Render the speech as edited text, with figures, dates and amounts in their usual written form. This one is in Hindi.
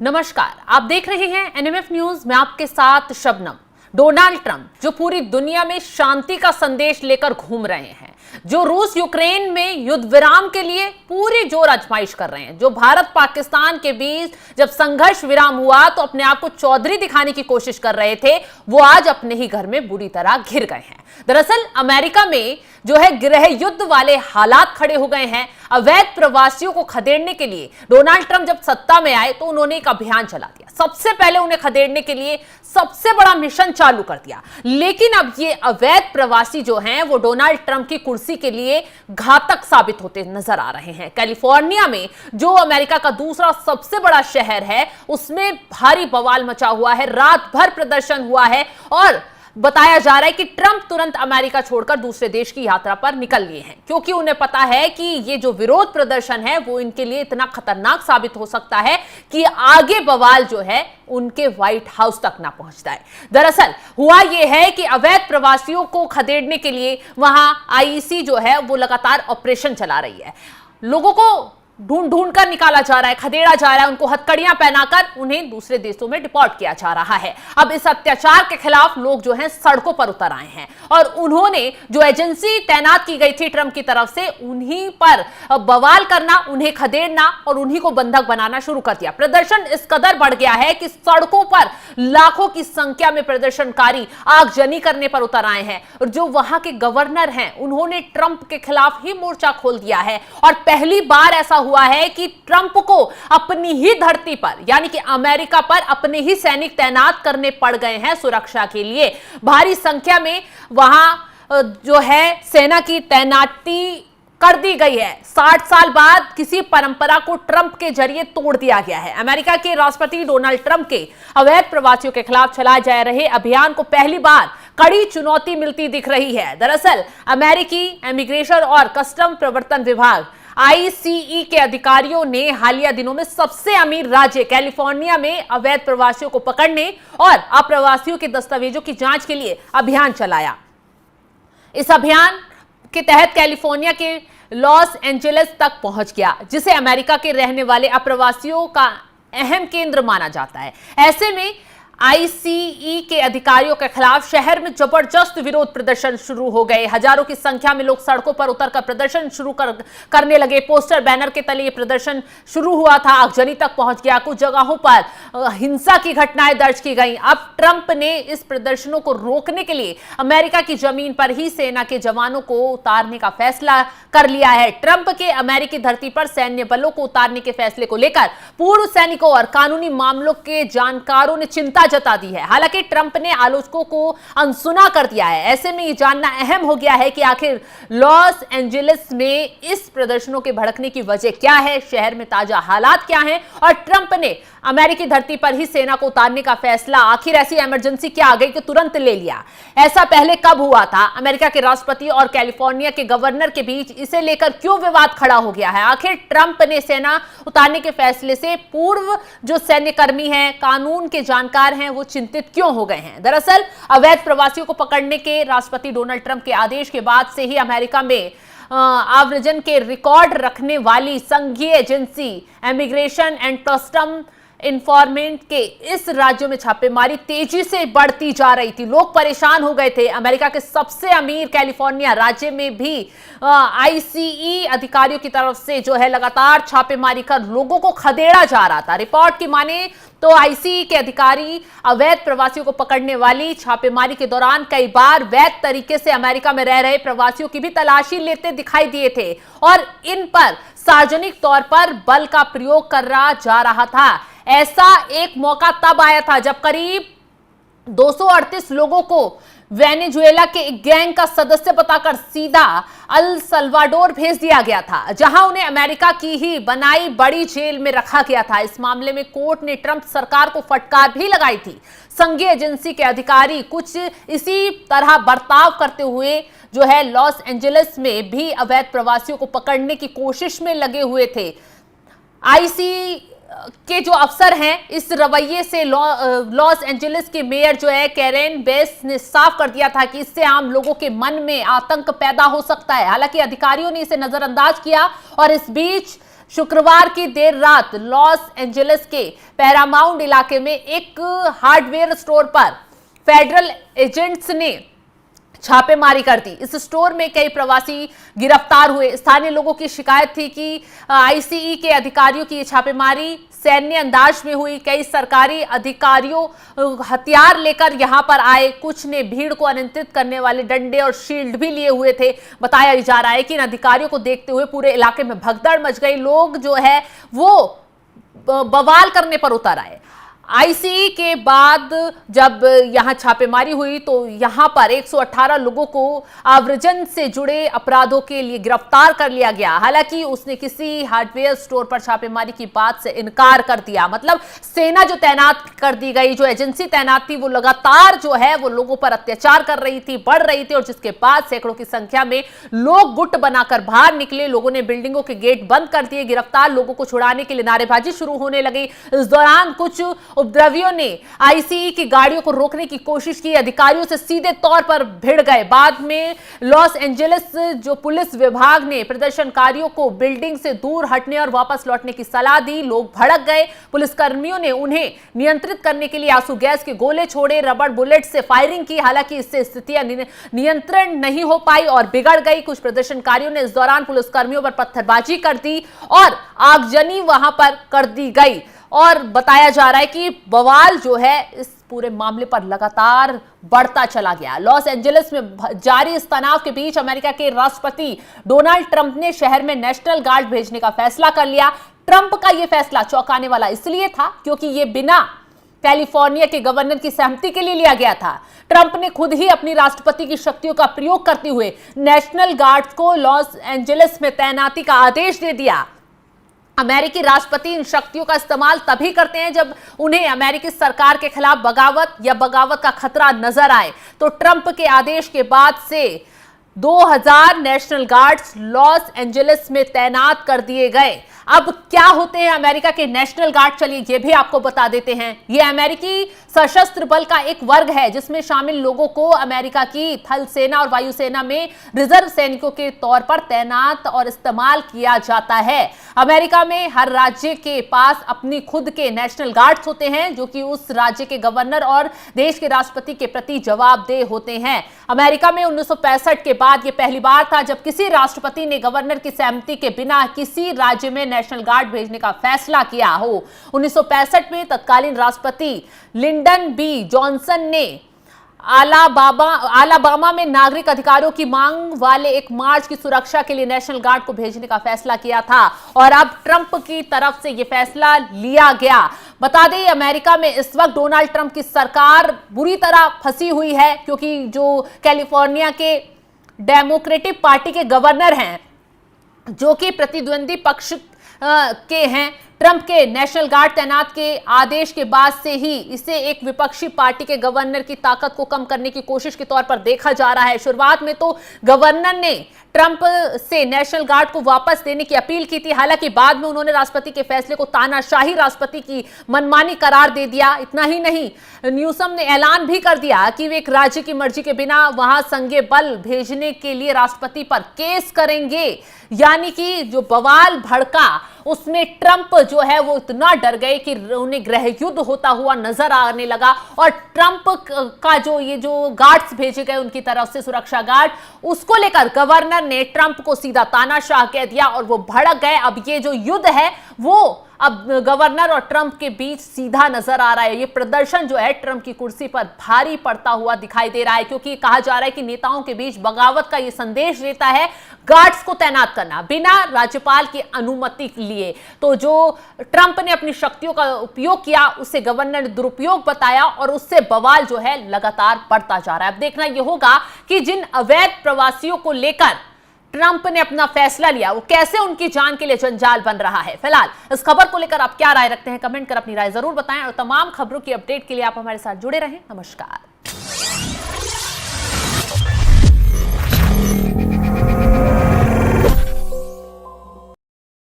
नमस्कार, आप देख रहे हैं एनएमएफ न्यूज। मैं आपके साथ शबनम। डोनाल्ड ट्रंप जो पूरी दुनिया में शांति का संदेश लेकर घूम रहे हैं, जो रूस यूक्रेन में युद्ध विराम के लिए पूरी जोर आजमाइश कर रहे हैं, जो भारत पाकिस्तान के बीच जब संघर्ष विराम हुआ तो अपने आप को चौधरी दिखाने की कोशिश कर रहे थे, वो आज अपने ही घर में बुरी तरह घिर गए हैं। दरअसल अमेरिका में जो है गृह युद्ध वाले हालात खड़े हो गए हैं। अवैध प्रवासियों को खदेड़ने के लिए डोनाल्ड ट्रंप जब सत्ता में आए तो उन्होंने एक अभियान चला दिया। सबसे पहले उन्हें खदेड़ने के लिए सबसे बड़ा मिशन चालू कर दिया। लेकिन अब ये अवैध प्रवासी जो हैं वो डोनाल्ड ट्रंप की कुर्सी के लिए घातक साबित होते नजर आ रहे हैं। कैलिफोर्निया में जो अमेरिका का दूसरा सबसे बड़ा शहर है, उसमें भारी बवाल मचा हुआ है। रात भर प्रदर्शन हुआ है और बताया जा रहा है कि ट्रंप तुरंत अमेरिका छोड़कर दूसरे देश की यात्रा पर निकल लिए हैं, क्योंकि उन्हें पता है कि ये जो विरोध प्रदर्शन है वो इनके लिए इतना खतरनाक साबित हो सकता है कि आगे बवाल जो है उनके व्हाइट हाउस तक ना पहुंचता है। दरअसल हुआ ये है कि अवैध प्रवासियों को खदेड़ने के लिए वहां आईईसी जो है वो लगातार ऑपरेशन चला रही है। लोगों को ढूंढ ढूंढ कर निकाला जा रहा है, खदेड़ा जा रहा है, उनको हथकड़ियां पहनाकर उन्हें दूसरे देशों में डिपोर्ट किया जा रहा है। अब इस अत्याचार के खिलाफ लोग जो हैं सड़कों पर उतर आए हैं और उन्होंने जो एजेंसी तैनात की गई थी ट्रंप की तरफ से, उन्हीं पर बवाल करना, उन्हें खदेड़ना और उन्हीं को बंधक बनाना शुरू कर दिया। प्रदर्शन इस कदर बढ़ गया है कि सड़कों पर लाखों की संख्या में प्रदर्शनकारी आगजनी करने पर उतर आए हैं और जो वहां के गवर्नर हैं उन्होंने ट्रंप के खिलाफ ही मोर्चा खोल दिया है। और पहली बार ऐसा हुआ है कि ट्रंप को अपनी ही धरती पर यानी कि अमेरिका पर अपने ही सैनिक तैनात करने पड़ गए हैं सुरक्षा के लिए। भारी संख्या में वहां जो है सेना की तैनाती कर दी गई है। 60 साल बाद किसी परंपरा को ट्रंप के जरिए तोड़ दिया गया है। अमेरिका के राष्ट्रपति डोनाल्ड ट्रंप के अवैध प्रवासियों के खिलाफ चलाए जा रहे अभियान को पहली बार कड़ी चुनौती मिलती दिख रही है। दरअसल अमेरिकी इमिग्रेशन और कस्टम प्रवर्तन विभाग आईसीई के अधिकारियों ने हालिया दिनों में सबसे अमीर राज्य कैलिफोर्निया में अवैध प्रवासियों को पकड़ने और अप्रवासियों के दस्तावेजों की जांच के लिए अभियान चलाया। इस अभियान के तहत कैलिफोर्निया के लॉस एंजेलिस तक पहुंच गया, जिसे अमेरिका के रहने वाले अप्रवासियों का अहम केंद्र माना जाता है। ऐसे में आईसीई के अधिकारियों के खिलाफ शहर में जबरदस्त विरोध प्रदर्शन शुरू हो गए। हजारों की संख्या में लोग सड़कों पर उतरकर प्रदर्शन शुरू करने लगे। पोस्टर बैनर के तले ये प्रदर्शन शुरू हुआ था, आगजनी तक पहुंच गया। कुछ जगहों पर हिंसा की घटनाएं दर्ज की गई। अब ट्रंप ने इस प्रदर्शनों को रोकने के लिए अमेरिका की जमीन पर ही सेना के जवानों को उतारने का फैसला कर लिया है। ट्रंप के अमेरिकी धरती पर सैन्य बलों को उतारने के फैसले को लेकर पूर्व सैनिकों और कानूनी मामलों के जानकारों ने चिंता जता दी है। हालांकि ट्रंप ने आलोचकों को अनसुना कर दिया है। ऐसे में यह जानना अहम हो गया है कि आखिर लॉस एंजेलिस में इस प्रदर्शनों के भड़कने की वजह क्या है, शहर में ताजा हालात क्या हैं और ट्रंप ने अमेरिकी धरती पर ही सेना को उतारने का फैसला आखिर ऐसी इमरजेंसी क्या आ गई कि तुरंत ले लिया। ऐसा पहले कब हुआ था? अमेरिका के राष्ट्रपति और कैलिफोर्निया के गवर्नर के बीच इसे लेकर क्यों विवाद खड़ा हो गया है? आखिर ट्रंप ने सेना उतारने के फैसले से पूर्व जो सैन्यकर्मी हैं, कानून के जानकार हैं, वो चिंतित क्यों हो गए हैं? दरअसल अवैध प्रवासियों को पकड़ने के राष्ट्रपति डोनाल्ड ट्रंप के आदेश के बाद से ही अमेरिका में आव्रजन के रिकॉर्ड रखने वाली संघीय agency immigration and custom informant के इस राज्यों में छापेमारी तेजी से बढ़ती जा रही थी। लोग परेशान हो गए थे। अमेरिका के सबसे अमीर कैलिफोर्निया राज्य में भी आईसीई अधिकारियों की तरफ से जो है लगातार छापेमारी कर लोगों को खदेड़ा जा रहा था। रिपोर्ट की माने तो आईसीई के अधिकारी अवैध प्रवासियों को पकड़ने वाली छापेमारी के दौरान कई बार वैध तरीके से अमेरिका में रह रहे प्रवासियों की भी तलाशी लेते दिखाई दिए थे और इन पर सार्वजनिक तौर पर बल का प्रयोग करा जा रहा था। ऐसा एक मौका तब आया था जब करीब 238 लोगों को वेनेजुएला के एक गैंग का सदस्य बताकर सीधा अल सल्वाडोर भेज दिया गया था, जहां उन्हें अमेरिका की ही बनाई बड़ी जेल में रखा गया था। इस मामले में कोर्ट ने ट्रंप सरकार को फटकार भी लगाई थी। संघीय एजेंसी के अधिकारी कुछ इसी तरह बर्ताव करते हुए जो है लॉस एंजेलिस में भी अवैध प्रवासियों को पकड़ने की कोशिश में लगे हुए थे। आईसीई के जो अफसर हैं, इस रवैये से लॉस एंजेलिस के मेयर जो है कैरेन बेस ने साफ कर दिया था कि इससे आम लोगों के मन में आतंक पैदा हो सकता है। हालांकि अधिकारियों ने इसे नजरअंदाज किया और इस बीच शुक्रवार की देर रात लॉस एंजलिस के पैरामाउंट इलाके में एक हार्डवेयर स्टोर पर फेडरल एजेंट्स ने छापेमारी कर दी। इस स्टोर में कई प्रवासी गिरफ्तार हुए। स्थानीय लोगों की शिकायत थी कि आईसीई के अधिकारियों की छापेमारी सैन्य अंदाज में हुई। कई सरकारी अधिकारियों हथियार लेकर यहां पर आए। कुछ ने भीड़ को नियंत्रित करने वाले डंडे और शील्ड भी लिए हुए थे। बताया जा रहा है कि इन अधिकारियों को देखते हुए पूरे इलाके में भगदड़ मच गई। लोग जो है वो बवाल करने पर उतर आए। आईसीई के बाद जब यहां छापेमारी हुई तो यहां पर 118 लोगों को आव्रजन से जुड़े अपराधों के लिए गिरफ्तार कर लिया गया। हालांकि उसने किसी हार्डवेयर स्टोर पर छापेमारी की बात से इनकार कर दिया। मतलब सेना जो तैनात कर दी गई, जो एजेंसी तैनात थी, वो लगातार जो है वो लोगों पर अत्याचार कर रही थी, बढ़ रही थी, और जिसके बाद सैकड़ों की संख्या में लोग गुट बनाकर बाहर निकले। लोगों ने बिल्डिंगों के गेट बंद कर दिए। गिरफ्तार लोगों को छुड़ाने के लिए नारेबाजी शुरू होने लगी। इस दौरान कुछ उपद्रवियों ने आईसीई की गाड़ियों को रोकने की कोशिश की। अधिकारियों से सीधे तौर पर भिड़ गए। बाद में लॉस एंजलिस जो पुलिस विभाग ने प्रदर्शनकारियों को बिल्डिंग से दूर हटने और वापस लौटने की सलाह दी। लोग भड़क गए। पुलिसकर्मियों ने उन्हें नियंत्रित करने के लिए आंसू गैस के गोले छोड़े, रबड़ बुलेट से फायरिंग की। हालांकि इससे स्थितियां नियंत्रण नहीं हो पाई और बिगड़ गई। कुछ प्रदर्शनकारियों ने इस दौरान पुलिसकर्मियों पर पत्थरबाजी कर दी और आगजनी वहां पर कर दी गई। और बताया जा रहा है कि बवाल जो है इस पूरे मामले पर लगातार बढ़ता चला गया। लॉस एंजलिस में जारी इस तनाव के बीच अमेरिका के राष्ट्रपति डोनाल्ड ट्रंप ने शहर में नेशनल गार्ड भेजने का फैसला कर लिया। ट्रंप का यह फैसला चौंकाने वाला इसलिए था क्योंकि यह बिना कैलिफोर्निया के गवर्नर की सहमति के लिए लिया गया था। ट्रंप ने खुद ही अपनी राष्ट्रपति की शक्तियों का प्रयोग करते हुए नेशनल गार्ड को लॉस एंजलिस में तैनाती का आदेश दे दिया। अमेरिकी राष्ट्रपति इन शक्तियों का इस्तेमाल तभी करते हैं जब उन्हें अमेरिकी सरकार के खिलाफ बगावत या बगावत का खतरा नजर आए। तो ट्रंप के आदेश के बाद से 2000 नेशनल गार्ड्स लॉस एंजलिस में तैनात कर दिए गए। अब क्या होते हैं अमेरिका के नेशनल गार्ड, चलिए ये भी आपको बता देते हैं। ये अमेरिकी सशस्त्र बल का एक वर्ग है जिसमें शामिल लोगों को अमेरिका की थल सेना और वायुसेना में रिजर्व सैनिकों के तौर पर तैनात और इस्तेमाल किया जाता है। अमेरिका में हर राज्य के पास अपनी खुद के नेशनल गार्ड्स होते हैं जो कि उस राज्य के गवर्नर और देश के राष्ट्रपति के प्रति जवाबदेह होते हैं। अमेरिका में 1965 के बाद यह पहली बार था जब किसी राष्ट्रपति ने गवर्नर की सहमति के बिना किसी राज्य में नेशनल गार्ड भेजने का फैसला किया हो। 1965 में तत्कालीन राष्ट्रपति लिंडन बी जॉनसन ने अलाबामा में नागरिक अधिकारों की मांग वाले एक मार्च की सुरक्षा के लिए नेशनल गार्ड को भेजने का फैसला किया था और अब ट्रंप की तरफ से यह फैसला लिया गया। बता दें अमेरिका में इस वक्त डोनाल्ड ट्रंप की सरकार बुरी तरह फंसी हुई है क्योंकि जो कैलिफोर्निया के डेमोक्रेटिक पार्टी के गवर्नर हैं जो कि प्रतिद्वंदी पक्ष के हैं, ट्रंप के नेशनल गार्ड तैनात के आदेश के बाद से ही इसे एक विपक्षी पार्टी के गवर्नर की ताकत को कम करने की कोशिश के तौर पर देखा जा रहा है। शुरुआत में तो गवर्नर ने ट्रंप से नेशनल गार्ड को वापस देने की अपील की थी। हालांकि बाद में उन्होंने राष्ट्रपति के फैसले को तानाशाही राष्ट्रपति की मनमानी करार दे दिया। इतना ही नहीं, न्यूसम ने ऐलान भी कर दिया कि वे एक राज्य की मर्जी के बिना वहां संघीय बल भेजने के लिए राष्ट्रपति पर केस करेंगे। यानी कि जो बवाल भड़का उसमें ट्रंप जो है वो इतना डर गए कि उन्हें गृह युद्ध होता हुआ नजर आने लगा और ट्रंप का जो गार्ड्स भेजे गए उनकी तरफ से सुरक्षा गार्ड, उसको लेकर गवर्नर ने ट्रंप को सीधा तानाशाह कह दिया और वो भड़क गए। अब ये जो युद्ध है वो अब गवर्नर और ट्रंप के बीच सीधा नजर आ रहा है। ये प्रदर्शन जो है ट्रंप की कुर्सी पर भारी पड़ता हुआ दिखाई दे रहा है क्योंकि कहा जा रहा है कि नेताओं के बीच बगावत का ये संदेश देता है गार्ड्स को तैनात करना बिना राज्यपाल की अनुमति लिए। तो जो ट्रंप ने अपनी शक्तियों का उपयोग किया उसे गवर्नर ने दुरुपयोग बताया और उससे बवाल जो है लगातार बढ़ता जा रहा है। अब देखना यह होगा कि जिन अवैध प्रवासियों को लेकर ट्रंप ने अपना फैसला लिया वो कैसे उनकी जान के लिए जंजाल बन रहा है। फिलहाल इस खबर को लेकर आप क्या राय रखते हैं, कमेंट कर अपनी राय जरूर बताएं और तमाम खबरों की अपडेट के लिए आप हमारे साथ जुड़े रहें। नमस्कार।